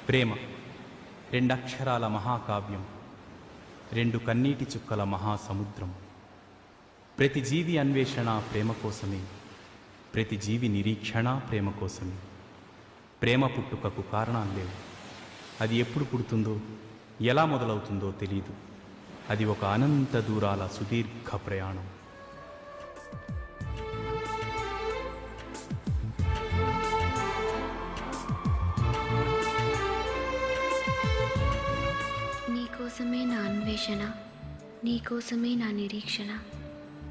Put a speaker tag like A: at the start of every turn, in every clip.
A: ప్రేమ రెండక్షరాల మహాకావ్యం, రెండు కన్నీటి చుక్కల మహాసముద్రం. ప్రతి జీవి అన్వేషణ ప్రేమ కోసమే, ప్రతి జీవి నిరీక్షణ ప్రేమ కోసమే. ప్రేమ పుట్టుకకు కారణాలు లేవు. అది ఎప్పుడు పుడుతుందో, ఎలా మొదలవుతుందో తెలియదు. అది ఒక అనంత దూరాల సుదీర్ఘ ప్రయాణం.
B: నీకోసమే నా అన్వేషణ, నీకోసమే నా నిరీక్షణ.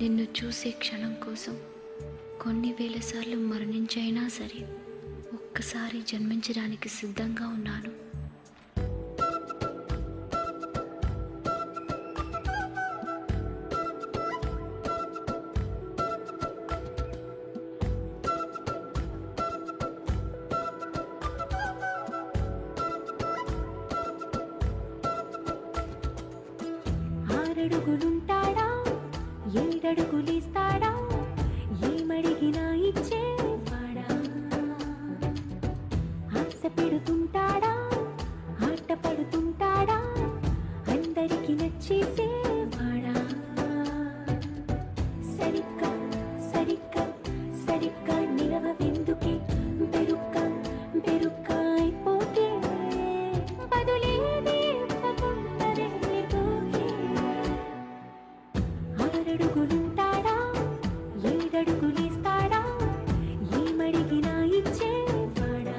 B: నిన్ను చూసే క్షణం కోసం కొన్ని వేల సార్లు మరణించైనా సరే ఒక్కసారి జన్మించడానికి సిద్ధంగా ఉన్నాను.
C: ఆరడుగులుంటాడా, ఏడడుగులిస్తాడా, ఏమడిగినా ఇచ్చేవాడా. ఆశ పెడుతుంటాడా, ఆట పడుతుంటాడా, అందరికి నచ్చేసేవాడా. సరిగ్గా సరిగ్గా సరిగ్గా నిలవెందుకే, బెరుక్క బెరుక్క అయిపోతే బదులేది ఇవ్వకుండా వెళ్ళిపోకే. ఆరడుగులుంటాడా, ఏడడుగులిస్తాడా, ఏమడిగినా ఇచ్చేవాడా.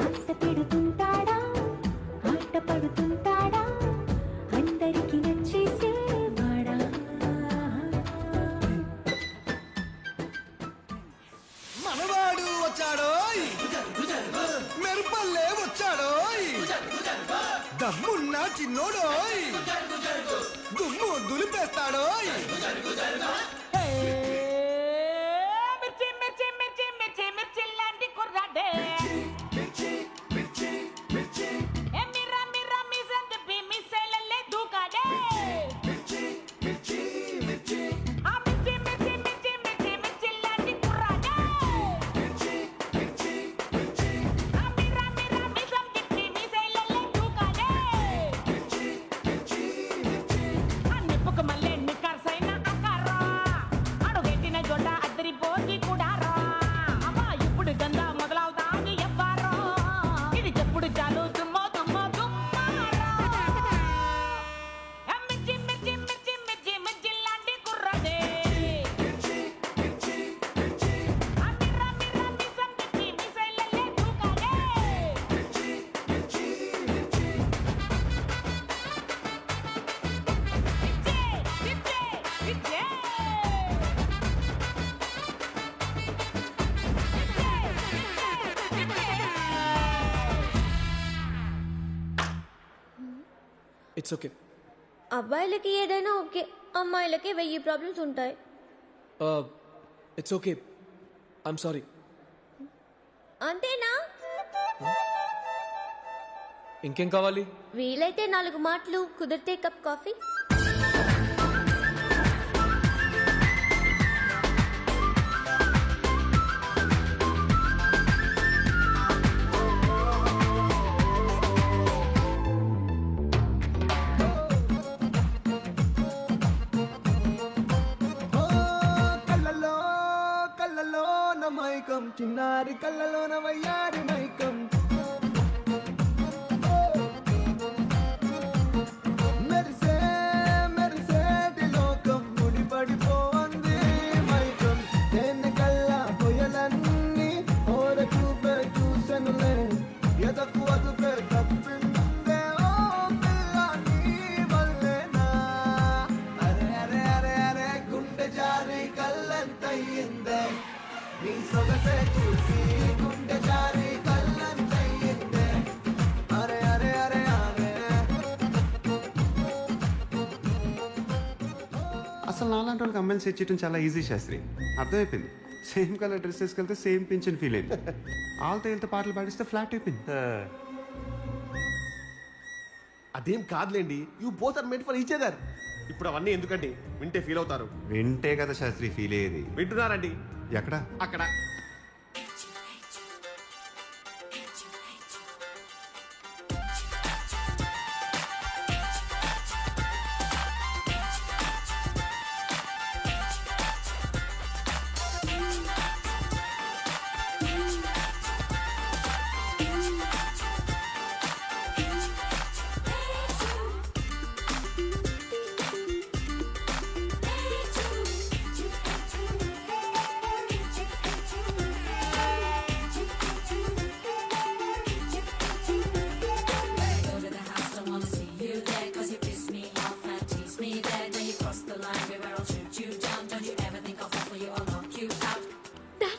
C: ఆశ పెడుతుంటాడా, ఆట పడుతుంటాడా, అందరికి నచ్చేసేవాడా.
D: మనవాడు వచ్చాడోయ్, మెరుపల్లే వచ్చాడోయ్, దమ్మున్న చిన్నోడోయ్, దుమ్ము దులిపేస్తాడోయ్.
E: మిర్చి మిర్చి మిర్చి మిర్చి మిర్చి లాంటి కుర్రాడే. ఏ మిర్రా మిర్రా మిజం తిప్పి మిస్సైలల్లే దూకాడే. ఆ మిర్చి మిర్చి మిర్చి మిర్చి మిర్చి లాంటి కుర్రాడే. ఆ మిర్రా మిర్రా మిజం తిప్పి మిస్సైలల్లే దూకాడే. ఆ నిప్పుకు మళ్ళీ నిక్కర్సైన ఆకారా, అడుగెట్టిన జోట అద్దరిపోయి కూడా రా. అమ్మా ఇప్పుడు గందా మొదలవుతాది ఎవ్వారో, ఇది చెప్పుడు చాలు దుమ్మో దుమ్మో దుమ్మారా. ఏ మిర్చి మిర్చి మిర్చి మిర్చి మిర్చి లాంటి కుర్రాడే. ఆ మిర్రా మిర్రా మిసం తిప్పి మిసైలల్లే దూకాడే.
F: It's okay.
G: అబ్బాయిలకి ఏదైనా ఓకే, అమ్మాయిలకి 1000 ప్రాబ్లమ్స్ ఉంటాయి.
F: It's okay. I'm sorry.
G: అంతేనా?
F: ఇంకేం కావాలి?
G: వీలైతే 4 మాటలు, కుదిరితే కప్ కాఫీ.
D: కళ్ళలో కళ్ళలో నమైకం, చిన్నారి కళ్ళలో నవయ్యారి మైకం. మెరిసే మెరిసేటి లోకం, ముడిపడిపోంది మైకం. తేనె కళ్ళ పొయలన్నీ ఓర చూపే చూసెనులే, ఎదకు అదుపే తప్పిందే ఓ పిల్ల నీ వల్లేనా. అరే అరే అరే అరే గుండె జారి కళ్ళంతయ్యిందే, నీ సొగసే చూసి గుండె జారి కళ్ళంతయ్యిందే. అరే అరే అరే అరే.
H: అసలు నాలాంటి వాళ్ళకి అమ్మాయిని సెట్ చేయడం చాలా ఈజీ శాస్త్రి. అర్థమైపోయింది. సేమ్ కలర్ డ్రెస్ వేసుకెళ్తే సేమ్ పింఛన్ ఫీల్ అయింది. ఆల్తో వెళ్తే పాటలు పాడిస్తే ఫ్లాట్ అయిపోయింది.
I: అదేం కాదులేండి, you both are made for each other. ఇప్పుడు అవన్నీ ఎందుకండి, వింటే ఫీల్ అవుతారు.
H: వింటే కదా శాస్త్రి ఫీల్ అయ్యేది.
I: వింటున్నారండి?
H: ఎక్కడ?
I: అక్కడ.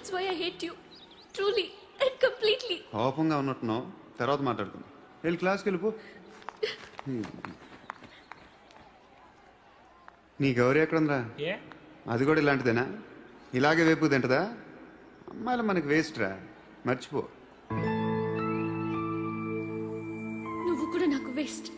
B: That's why I hate you truly and completely.
H: కోపంగా ఉన్నట్టున్నావు, తర్వాత మాట్లాడుకుందాం. వెళ్ళి క్లాస్కి వెళ్ళిపో. నీ గౌరీ ఎక్కడుందిరా? అది కూడా ఇలాంటిదేనా? ఇలాగే వేపు తింటదా? అమ్మాయిలు మనకి వేస్ట్ రా, మర్చిపో.
B: నువ్వు కూడా నాకు వేస్ట్.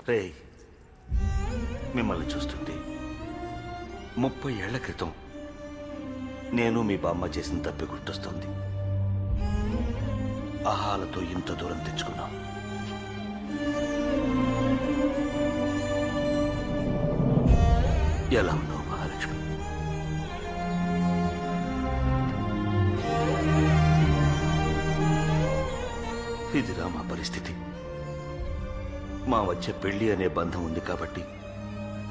J: రే, మిమ్మల్ని చూస్తుంటే 30 ఏళ్ల క్రితం నేను మీ బామ్మ చేసిన తప్పి గుర్తొస్తుంది. ఆహాలతో ఇంత దూరం తెచ్చుకున్నాం. ఎలా ఉన్నావు మహాలక్ష్మి? ఇదిరా మా పరిస్థితి. మా మధ్య పెళ్లి అనే బంధం ఉంది కాబట్టి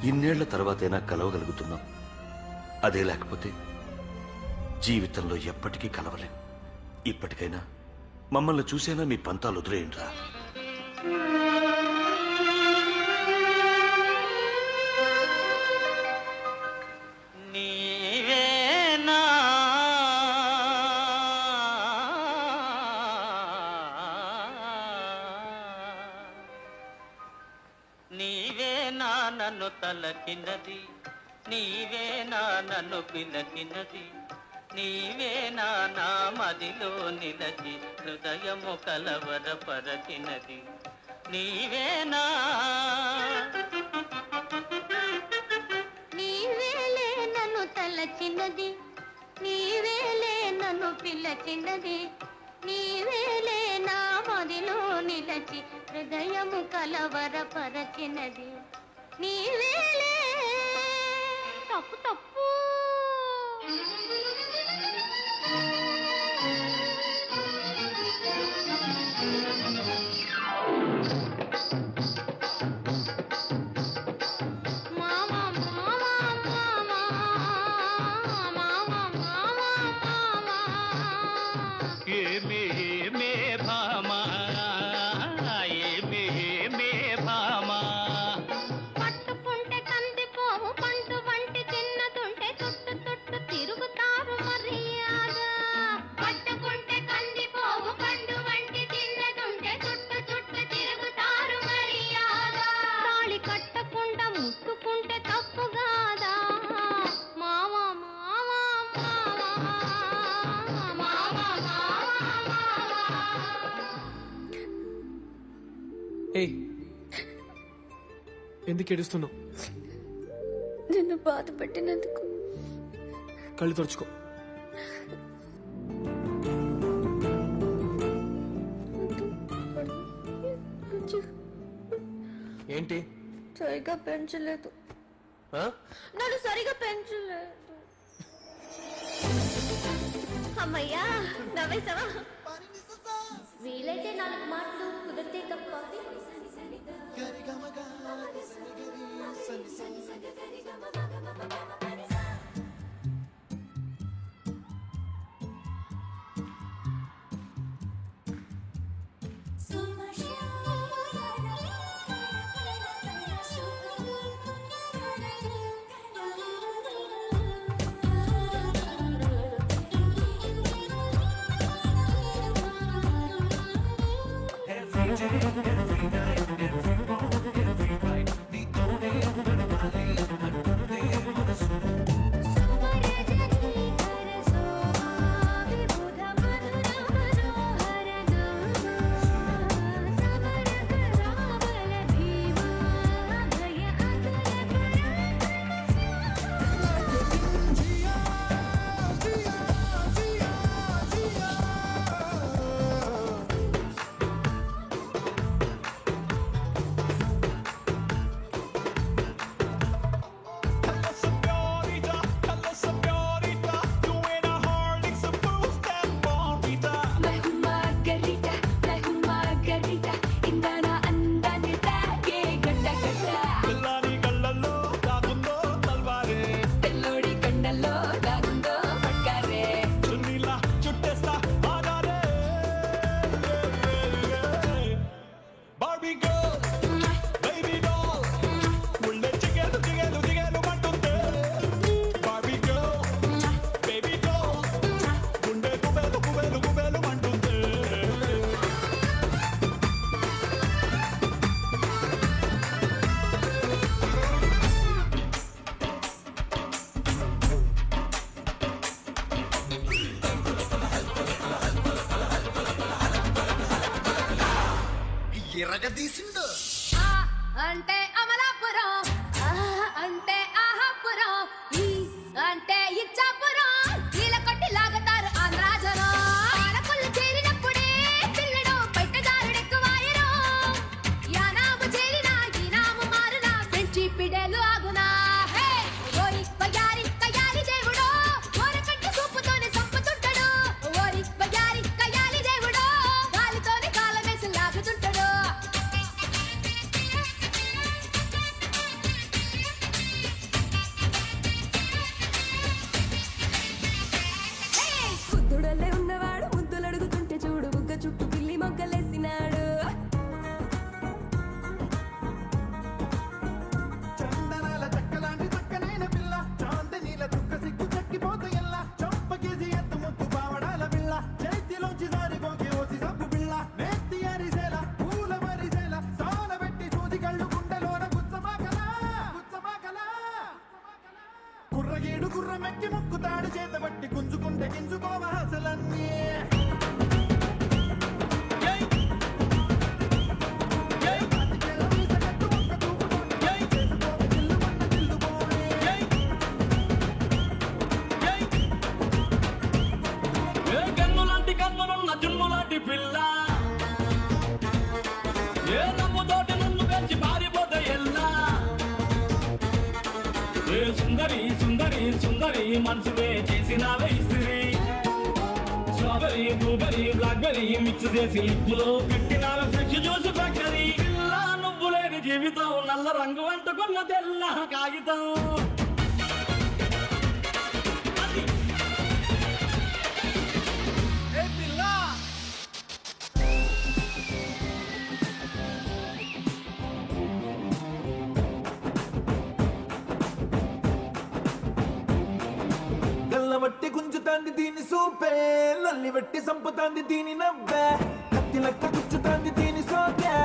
J: ఇన్నేళ్ల తర్వాతైనా కలవగలుగుతున్నాం. అదే లేకపోతే జీవితంలో ఎప్పటికీ కలవలేం. ఇప్పటికైనా మమ్మల్ని చూసైనా మీ పంతాలు వదిలేయండిరా.
K: నీవేనా నన్ను తలకినది, నీవేనా నన్ను పిలకినది, నీవేనా నా మదిలో నిలచి హృదయము కలవరపరచినది, నీవేనా?
L: నీవేలే నన్ను తలచినది, నీవేలే నన్ను పిలచినది, నీవేలే నా మదిలో నిలచి హృదయము కలవరపరచినది, నీవేలే. తప్పు తప్పు.
F: ఎందుకు ఏడుస్తున్నావు?
B: నిన్ను బాధ పెట్టినందుకు.
F: కళ్ళు తుడుచుకో. ఏంటి?
B: సరిగా పెంచలేదు, నన్ను సరిగా పెంచలేదు.
G: అమ్మయ్యా, నవ్వేసావా? వీలైతే 4 మాటలు, కుదిరితే కప్ కాఫీ.
C: అంటే అమలాపురం, అంటే ఆహాపురం, ఈ అంటే ఇచ్చాపురం, కీల కొట్టి లాగతారు ఆంధ్రాజనం. ఆడపుల్లు చేరినప్పుడే పిల్లడు బయటదారుడెక్కువాయరు. యానాము చేరినా ఈనాము మారునా పెంచి పిడేలు ఆగునా. హే ఓరి బయారి కయాలి దేవుడో, ఓరకంటి సూపుతోనే సంపుతుంటాడు. ఓరి బయారి కయాలి దేవుడో, కాలితోనే కాలమేసి లాగుతుంటాడు. బుద్ధుడల్లే ఉన్నవాడు ముద్దులు అడుగుతుంటే చూడు బుగ్గ చుట్టూ పిల్లి మొగ్గలేసినాడు.
D: చందనాల చక్కలాంటి చక్కనైన పిల్ల, చాందనీల చుక్క సిగ్గు చక్కిపోత ఎల్ల, చంపకేసి ఎత్తు ముత్తు పావడాల పిల్ల, చేతిలోంచి జారిపోకే ఓసి సబ్బు పిల్ల, నెత్తి అరిసేల పూల మరిసేల, సాల పెట్టి సూది కళ్ళు గుండెలోన గుచ్చమాకలా గుచ్చమాకలా. కుర్రగీడు కుర్రమెక్కి ముక్కుతాడు చేత బట్టి గుంజుకుంటే గింజుకోవ హసలన్నీ.
K: కన్నులాంటి కన్నులున్న జున్నులాంటి పిల్ల, ఏ నమ్ముతోటి నన్ను పెంచి పారిపోతే ఎల్లా. ఏ సుందరి సుందరి సుందరి మనసునే చేసినావే ఇస్త్రీ. స్ట్రాబెరీ బ్లూబెరీ బ్లాక్బెరీ మిక్స్ చేసి లిప్పులో పెట్టినావే ఫ్రెష్ జ్యూస్ ఫ్యాక్టరీ. పిల్ల నువ్వు లేని జీవితం నల్ల రంగు అంటుకున్న తెల్ల కాగితం.
D: గల్లబట్టి గుంజుతాంది దీని సూపే, లల్లి బట్టి సంపుతాంది దీని నవ్వే, కత్తి లెక్క గుచ్చుతాంది దీని సోకే.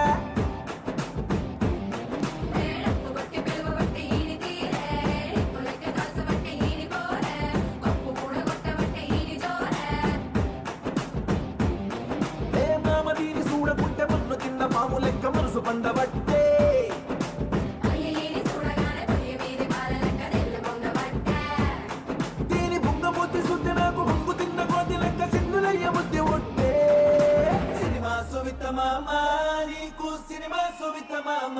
D: ఏ మామ దీని చూడకుంటే మన్ను తిన్న పాము లెక్క మనసు పండబట్టే. దీని బుంగమూతి సుద్ది నాకు బొంగు తిన్న కోతి లెక్క సింధులయ్య ముద్ది ఒట్టే. సినిమా సువిత మామ నీకు సినిమా సువిత మామ,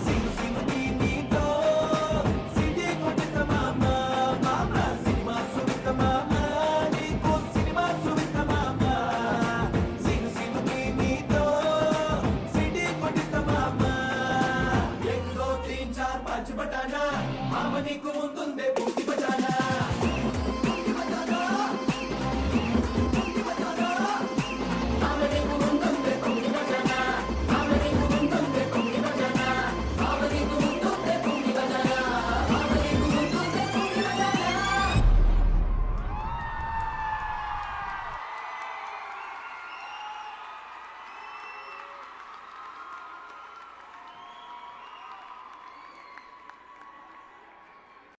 D: సిను సిను నీతో సిడి కొట్టిన మామ మామ. సినిమా సువిత మామ నీకు సినిమా సువిత మామ, సిను సిను నీతో సిడి కొట్టిన మామ. 1 2 3 4 5 బటానా మామ నీకు ముందుందే.